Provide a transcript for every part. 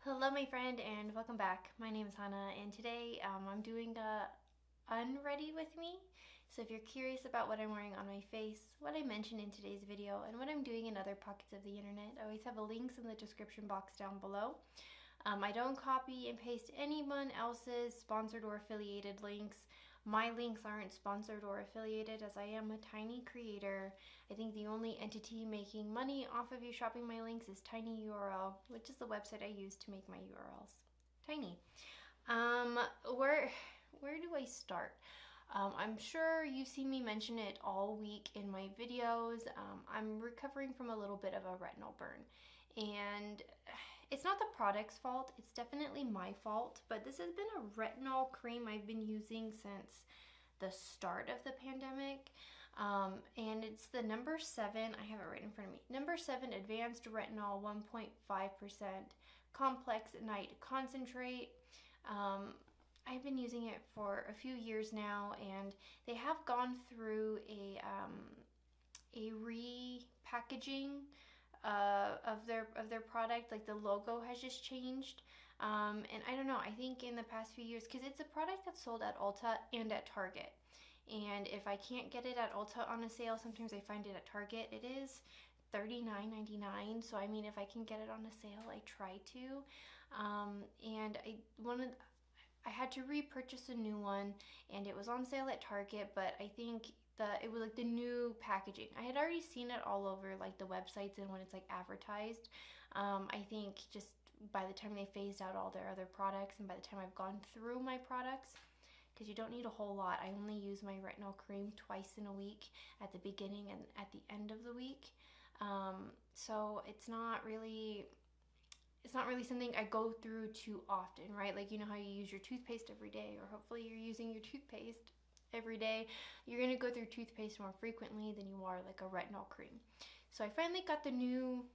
Hello my friend and welcome back. My name is Hannah and today I'm doing a unready with me. So if you're curious about what I'm wearing on my face, what I mentioned in today's video, and what I'm doing in other pockets of the internet, I always have links in the description box down below. I don't copy and paste anyone else's sponsored or affiliated links. My links aren't sponsored or affiliated as I am a tiny creator. I think the only entity making money off of you shopping my links is tinyurl, which is the website I use to make my URLs tiny. Where do I start? I'm sure you've seen me mention it all week in my videos. I'm recovering from a little bit of a retinol burn, and it's not the product's fault, it's definitely my fault, but this has been a retinol cream I've been using since the start of the pandemic. And it's the number 7, I have it right in front of me, number 7 advanced retinol 1.5% complex night concentrate. I've been using it for a few years now, and they have gone through a repackaging of their product. Like the logo has just changed, and I don't know, I think in the past few years, because it's a product that's sold at Ulta and at Target, and if I can't get it at Ulta on a sale, sometimes I find it at Target. It is $39.99, so I mean, if I can get it on a sale, I try to. And I had to repurchase a new one, and it was on sale at Target, but I think it was like the new packaging. I had already seen it all over like the websites and when it's like advertised. I think just by the time they phased out all their other products, and by the time I've gone through my products, because you don't need a whole lot. I only use my retinol cream twice in a week, at the beginning and at the end of the week. So it's not really something I go through too often, right? Like, you know how you use your toothpaste every day, or hopefully you're using your toothpaste every day. You're gonna go through toothpaste more frequently than you are like a retinol cream. So I finally got the new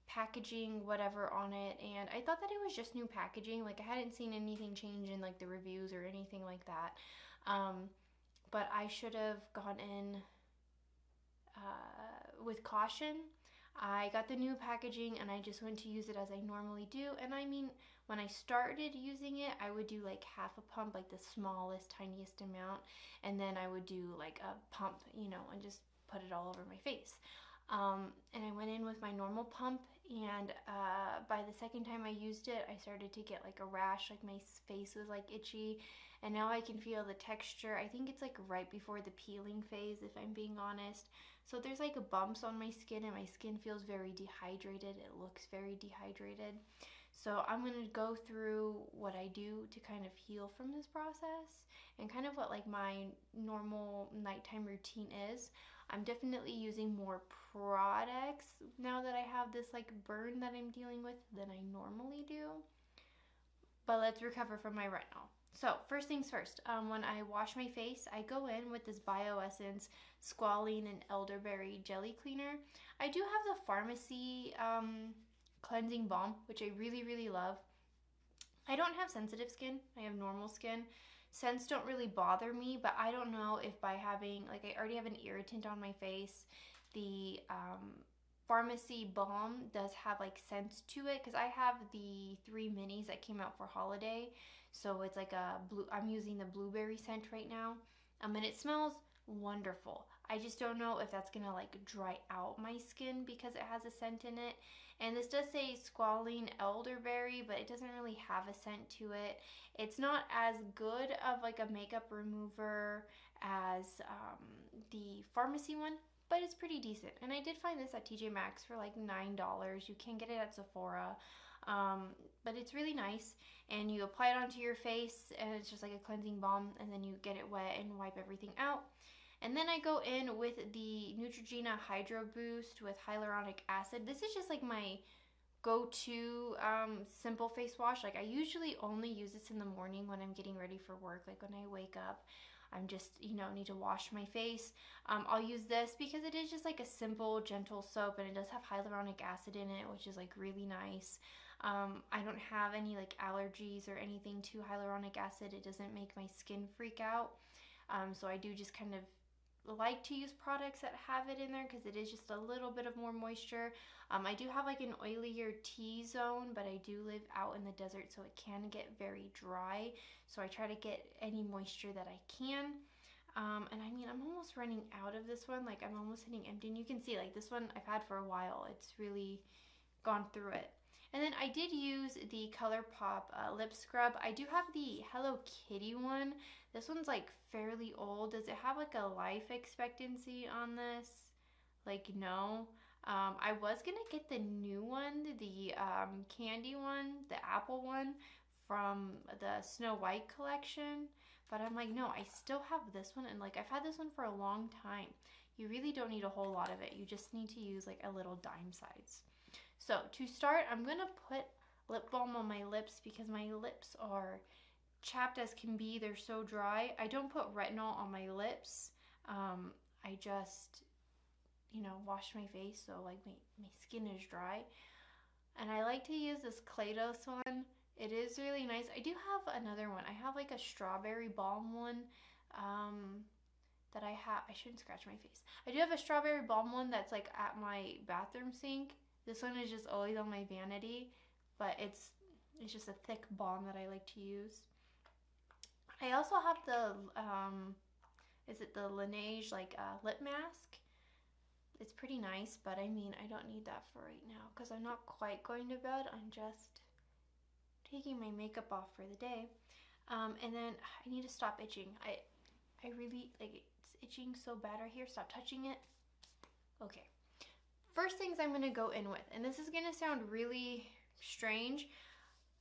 packaging whatever on it, and I thought that it was just new packaging. Like, I hadn't seen anything change in like the reviews or anything like that. But I should have gone in with caution. I got the new packaging and I just went to use it as I normally do. And I mean, when I started using it, I would do like half a pump, like the smallest, tiniest amount. And then I would do like a pump, and just put it all over my face. And I went in with my normal pump, and by the second time I used it, I started to get like a rash, like my face was like itchy, and now I can feel the texture. I think it's like right before the peeling phase, if I'm being honest. So there's like bumps on my skin, and my skin feels very dehydrated. It looks very dehydrated. So I'm going to go through what I do to kind of heal from this process, and kind of what like my normal nighttime routine is. I'm definitely using more products now that I have this like burn that I'm dealing with than I normally do. But let's recover from my retinol. So first things first, when I wash my face, I go in with this BioEssence Squalene and Elderberry Jelly Cleaner. I do have the pharmacy cleansing balm, which I really, really love. I don't have sensitive skin. I have normal skin. Scents don't really bother me, but I don't know if by having, like, I already have an irritant on my face, the pharmacy balm does have like scents to it, because I have the 3 minis that came out for holiday. So it's like I'm using the blueberry scent right now. And it smells wonderful. I just don't know if that's gonna like dry out my skin because it has a scent in it. And this does say squalene elderberry, but it doesn't really have a scent to it. It's not as good of like a makeup remover as the pharmacy one, but it's pretty decent. And I did find this at TJ Maxx for like $9. You can get it at Sephora, but it's really nice. And you apply it onto your face, and it's just like a cleansing balm, and then you get it wet and wipe everything out. And then I go in with the Neutrogena Hydro Boost with hyaluronic acid. This is just like my go-to simple face wash. Like, I usually only use this in the morning when I'm getting ready for work. Like when I wake up, I'm just, need to wash my face. I'll use this because it is just like a simple, gentle soap, and it does have hyaluronic acid in it, which is like really nice. I don't have any like allergies or anything to hyaluronic acid. It doesn't make my skin freak out. So I do just kind of like to use products that have it in there because it is just a little bit of more moisture. I do have like an oilier T-zone, but I do live out in the desert, so it can get very dry. So I try to get any moisture that I can. And I mean, I'm almost running out of this one. Like, I'm almost hitting empty. And you can see, like, this one I've had for a while. It's really gone through it. And then I did use the ColourPop lip scrub. I do have the Hello Kitty one. This one's like fairly old. Does it have like a life expectancy on this? Like, no. I was gonna get the new one, the candy one, the apple one from the Snow White collection. But I'm like, no, I still have this one. And like, I've had this one for a long time. You really don't need a whole lot of it. You just need to use like a little dime size. So to start, I'm going to put lip balm on my lips because my lips are chapped as can be. They're so dry. I don't put retinol on my lips. I just, you know, wash my face so like my skin is dry. And I like to use this Claydos one. It is really nice. I do have another one. I have like a strawberry balm one that I have. I shouldn't scratch my face. I do have a strawberry balm one that's like at my bathroom sink. This one is just always on my vanity, but it's just a thick balm that I like to use. I also have the, is it the Laneige like lip mask? It's pretty nice, but I mean, I don't need that for right now because I'm not quite going to bed. I'm just taking my makeup off for the day. And then I need to stop itching. I really, like, it's itching so bad right here. Stop touching it. Okay. First things I'm going to go in with, and this is going to sound really strange,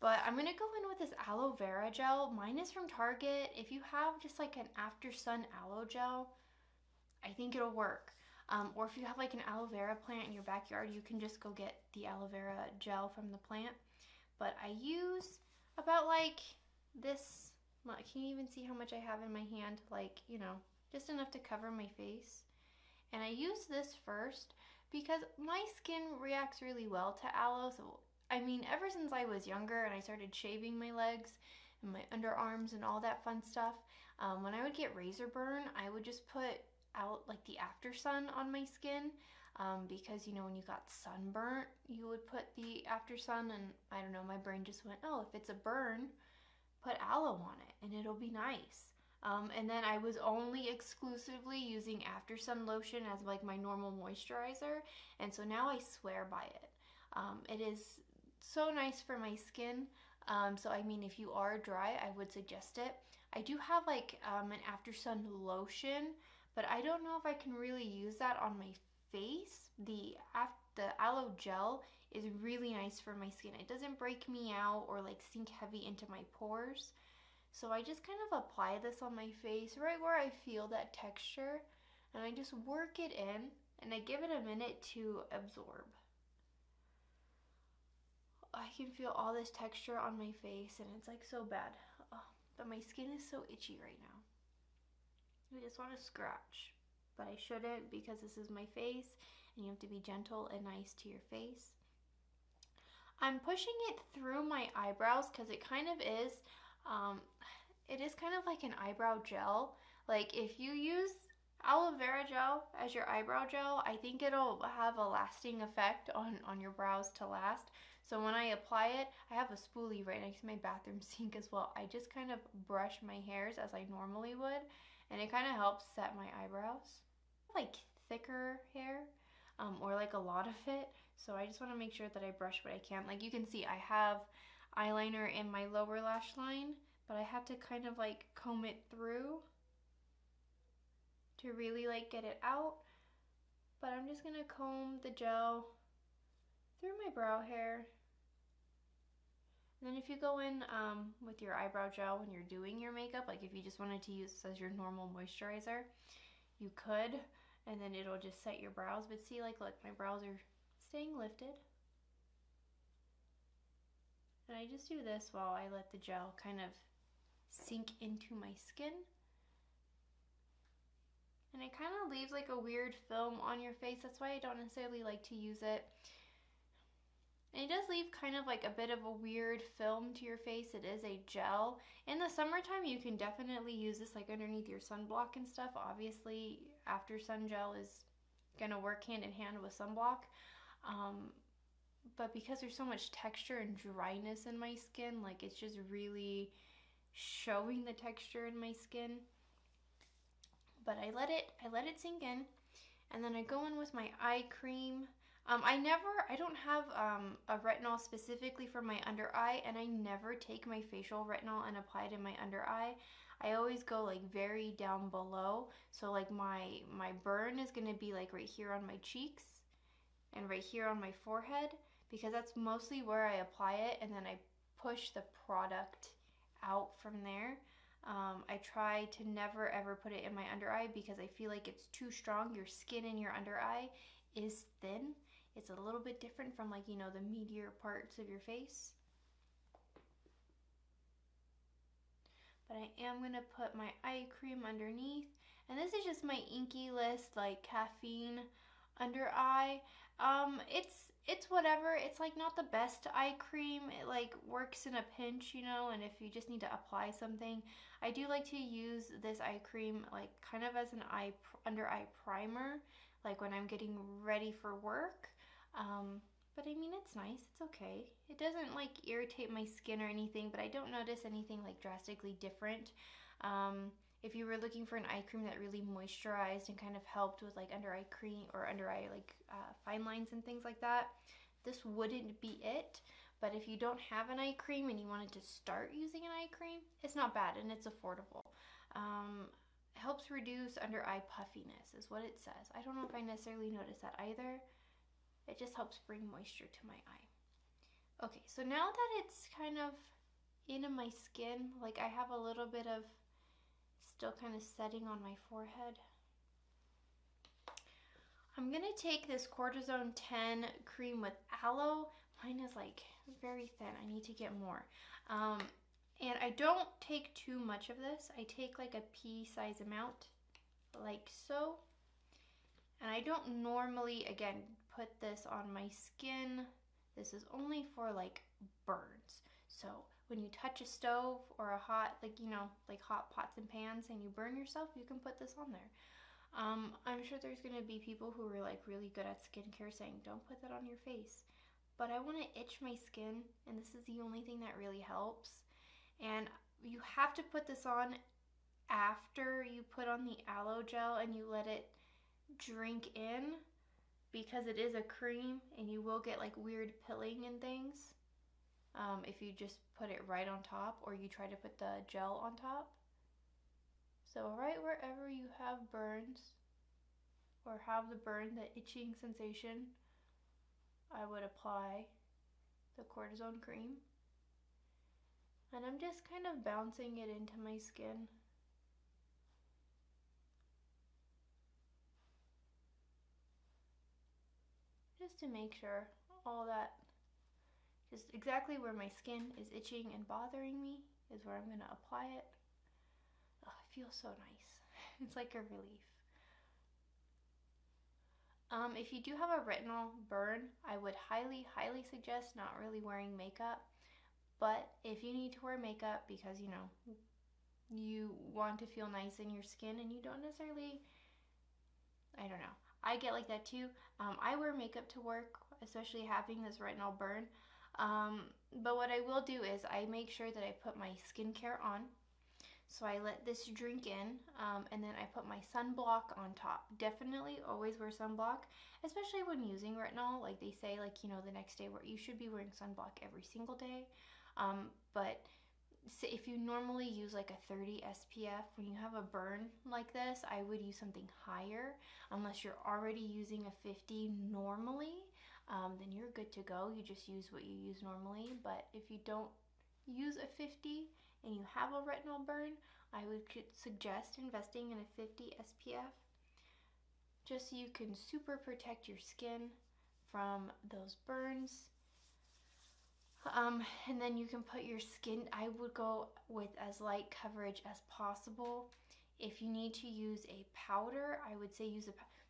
but I'm going to go in with this aloe vera gel. Mine is from Target. If you have just like an after sun aloe gel, I think it'll work. Or if you have like an aloe vera plant in your backyard, you can just go get the aloe vera gel from the plant. But I use about like this, can you even see how much I have in my hand? Like, you know, just enough to cover my face. And I use this first because my skin reacts really well to aloe. So, I mean, ever since I was younger and I started shaving my legs and my underarms and all that fun stuff, when I would get razor burn, I would just put out like the after sun on my skin. Because, you know, when you got sunburnt, you would put the after sun, and I don't know, my brain just went, oh, if it's a burn, put aloe on it and it'll be nice. And then I was only exclusively using after sun lotion as like my normal moisturizer, and so now I swear by it. It is so nice for my skin. So I mean, if you are dry, I would suggest it. I do have like an after sun lotion, but I don't know if I can really use that on my face. The aloe gel is really nice for my skin. It doesn't break me out or like sink heavy into my pores. So I just kind of apply this on my face right where I feel that texture, and I just work it in and I give it a minute to absorb. I can feel all this texture on my face and it's like so bad. Oh, but my skin is so itchy right now. I just want to scratch, but I shouldn't because this is my face and you have to be gentle and nice to your face. I'm pushing it through my eyebrows because it kind of is, it is kind of like an eyebrow gel. Like if you use aloe vera gel as your eyebrow gel, I think it'll have a lasting effect on your brows to last. So when I apply it, I have a spoolie right next to my bathroom sink as well. I just kind of brush my hairs as I normally would, and it kind of helps set my eyebrows. Like thicker hair, or like a lot of it, so I just want to make sure that I brush what I can. Like you can see I have eyeliner in my lower lash line, but I have to kind of like comb it through to really like get it out. But I'm just gonna comb the gel through my brow hair. And then if you go in with your eyebrow gel when you're doing your makeup, like if you just wanted to use this as your normal moisturizer, you could, and then it'll just set your brows. But see, like, look, my brows are staying lifted. And I just do this while I let the gel kind of sink into my skin. And it kind of leaves like a weird film on your face. That's why I don't necessarily like to use it. And it does leave kind of like a bit of a weird film to your face. It is a gel. In the summertime, you can definitely use this like underneath your sunblock and stuff. Obviously, after sun gel is gonna work hand in hand with sunblock. But because there's so much texture and dryness in my skin, like it's just really showing the texture in my skin. But I let it sink in, and then I go in with my eye cream. I don't have a retinol specifically for my under eye, and I never take my facial retinol and apply it in my under eye. I always go like very down below. So like my burn is gonna be like right here on my cheeks and right here on my forehead, because that's mostly where I apply it, and then I push the product out from there. I try to never ever put it in my under eye because I feel like it's too strong. Your skin in your under eye is thin. It's a little bit different from like, you know, the meatier parts of your face. But I am gonna put my eye cream underneath. And this is just my Inky List like caffeine under eye. It's whatever. It's like not the best eye cream. It like works in a pinch, you know, and if you just need to apply something. I do like to use this eye cream like kind of as an under eye primer, like when I'm getting ready for work. But I mean, it's nice. It's okay. It doesn't like irritate my skin or anything, but I don't notice anything like drastically different. If you were looking for an eye cream that really moisturized and kind of helped with like under eye cream or under eye like fine lines and things like that, this wouldn't be it. But if you don't have an eye cream and you wanted to start using an eye cream, it's not bad and it's affordable. Helps reduce under eye puffiness is what it says. I don't know if I necessarily noticed that either. It just helps bring moisture to my eye. Okay, so now that it's kind of into my skin, like I have a little bit of still kind of setting on my forehead. I'm gonna take this Cortisone 10 cream with aloe. Mine is like very thin. I need to get more. And I don't take too much of this. I take like a pea size amount, like so. And I don't normally, again, put this on my skin. This is only for like burns. So when you touch a stove or a hot, like, you know, like hot pots and pans and you burn yourself, you can put this on there. I'm sure there's gonna be people who are like really good at skincare saying, don't put that on your face. But I wanna itch my skin, and this is the only thing that really helps. And you have to put this on after you put on the aloe gel and you let it drink in, because it is a cream and you will get like weird pilling and things if you just put it right on top or you try to put the gel on top. So right wherever you have burns or have the burn, the itching sensation, I would apply the cortisone cream. And I'm just kind of bouncing it into my skin. Just to make sure all that, just exactly where my skin is itching and bothering me is where I'm gonna apply it. Oh, it feels so nice. It's like a relief. If you do have a retinol burn, I would highly, highly suggest not really wearing makeup. But if you need to wear makeup because, you know, you want to feel nice in your skin and you don't necessarily, I don't know. I get like that too. I wear makeup to work, especially having this retinol burn. But what I will do is I make sure that I put my skincare on. So I let this drink in, and then I put my sunblock on top. Definitely always wear sunblock, especially when using retinol. Like they say, like, you know, the next day, where you should be wearing sunblock every single day. But if you normally use like a 30 SPF, when you have a burn like this, I would use something higher. Unless you're already using a 50 normally, then you're good to go. You just use what you use normally. But if you don't use a 50 and you have a retinol burn, I would suggest investing in a 50 SPF, just so you can super protect your skin from those burns. And then you can put your skin, I would go with as light coverage as possible. If you need to use a powder, I would say use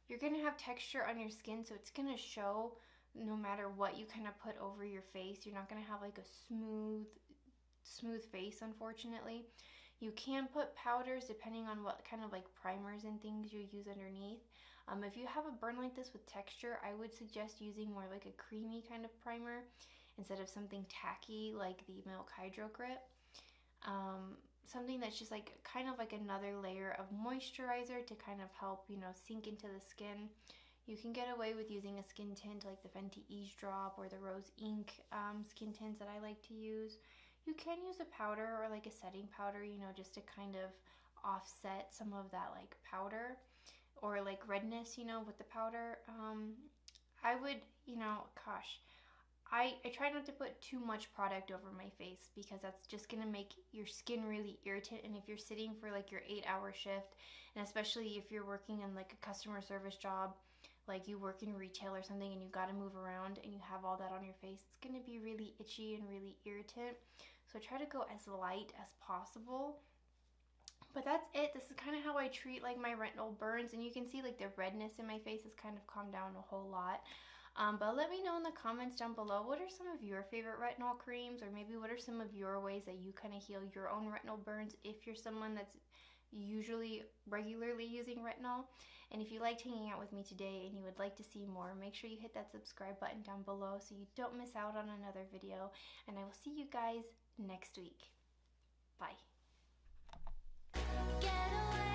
you're gonna have texture on your skin, so it's gonna show no matter what you kind of put over your face, you're not going to have like a smooth face, unfortunately. You can put powders depending on what kind of like primers and things you use underneath. If you have a burn like this with texture, I would suggest using more like a creamy kind of primer instead of something tacky like the Milk Hydro Grip. Something that's just like kind of like another layer of moisturizer to kind of help, you know, sink into the skin. You can get away with using a skin tint like the Fenty Eavesdrop or the Rose Ink skin tints that I like to use. You can use a powder or like a setting powder, you know, just to kind of offset some of that like powder or like redness, you know, with the powder. I would, you know, gosh, I try not to put too much product over my face because that's just gonna make your skin really irritant. And if you're sitting for like your 8-hour shift, and especially if you're working in like a customer service job, like you work in retail or something and you gotta move around and you have all that on your face, it's gonna be really itchy and really irritant. So try to go as light as possible. But that's it. This is kind of how I treat like my retinol burns, and you can see like the redness in my face has kind of calmed down a whole lot. But let me know in the comments down below, what are some of your favorite retinol creams, or maybe what are some of your ways that you kind of heal your own retinol burns if you're someone that's usually regularly using retinol. And if you liked hanging out with me today and you would like to see more, make sure you hit that subscribe button down below so you don't miss out on another video. And I will see you guys next week. Bye. Get away.